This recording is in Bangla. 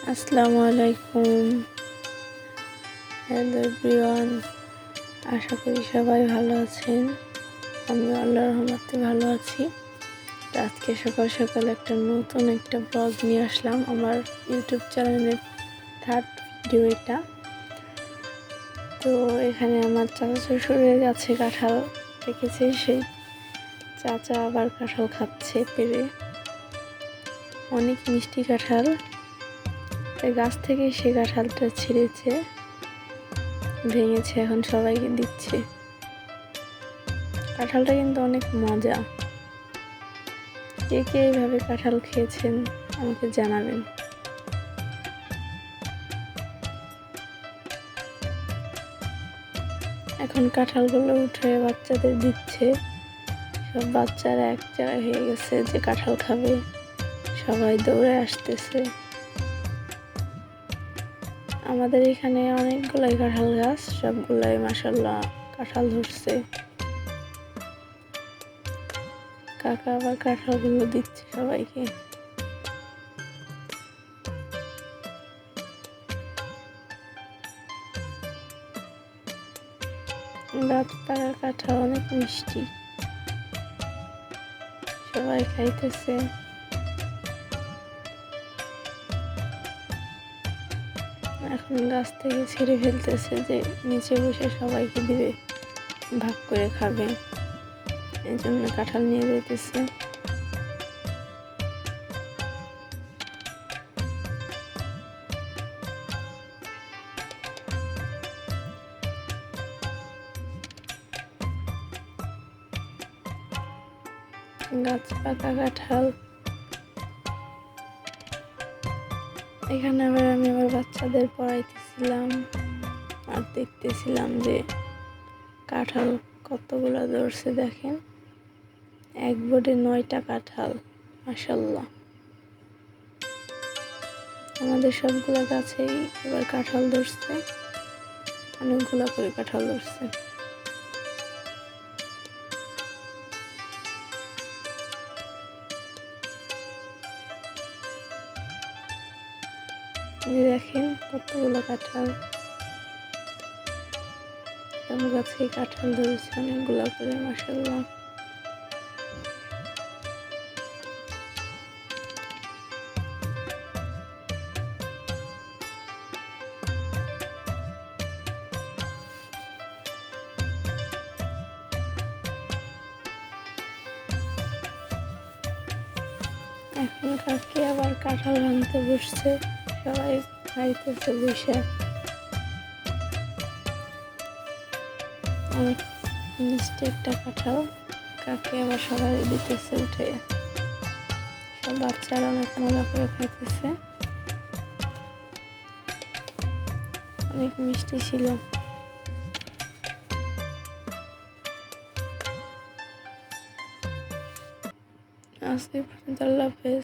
আসসালামু আলাইকুম। হ্যালো এভরিওয়ান, আশা করি সবাই ভালো আছেন। আমি আল্লাহর রহমতে ভালো আছি। তো আজকে সকাল সকাল নতুন একটা ব্লগ নিয়ে আসলাম। আমার ইউটিউব চ্যানেলের থার্ড ভিডিও এটা। তো এখানে আমার চাচা শ্বশুরের গাছে কাঁঠাল দেখেছি, সেই চাচা আবার কাঁঠাল খাচ্ছে পেরে। অনেক মিষ্টি কাঁঠাল। গাছ থেকে সে কাঁঠালটা ছিঁড়েছে, ভেঙেছে, এখন সবাইকে দিচ্ছে। কাঁঠালটা কিন্তু অনেক মজা। কে কে এইভাবে কাঁঠাল খেয়েছেন আমাকে জানাবেন। এখন কাঁঠালগুলো উঠে বাচ্চাদের দিচ্ছে। সব বাচ্চারা এক জায়গায় হয়ে গেছে যে কাঁঠাল খাবে, সবাই দৌড়ে আসতেছে। আমাদের এখানে অনেকগুলাই কাঁঠাল গাছ, সবগুলাই মাশাআল্লাহ কাঁঠাল ধরছে। কাকা আবার কাঁঠালগুলো দিচ্ছে সবাইকে। গাছ পাকা কাঁঠাল অনেক মিষ্টি, সবাই খাইতেছে। এখন গাছ থেকে ছিঁড়ে ফেলতেছে যে নিচে বসে সবাইকে দিবে, ভাগ করে খাবে, এই জন্য কাঁঠাল নিয়ে যেতেছে। গাছ পাকা কাঁঠাল। এখানে আবার আমি আমার বাচ্চাদের পড়াইতেছিলাম আর দেখতেছিলাম যে কাঁঠাল কতগুলো ধরছে। দেখেন, এক বোর্ডে 9টা কাঁঠাল, মাশাআল্লাহ। আমাদের সবগুলো গাছেই এবার কাঁঠাল ধরছে, অনেকগুলো করে কাঁঠাল ধরছে। দেখেন কতগুলো কাঁঠাল, সব গাছেই কাঁঠাল ধরেছে অনেকগুলো করে, মাশাআল্লাহ। এখন কাকি আবার কাঁঠাল ভাঙতে বসছে, সবাই খাইতেছে বসে। অনেক মিষ্টি একটা কাঁঠাল, কাকি আবার সবাই দিতেছে উঠে। সব বাচ্চারা অনেক মজা করে খাইতেছে, অনেক মিষ্টি ছিল। আজকে পর্যন্ত আল্লাহ হাফেজ।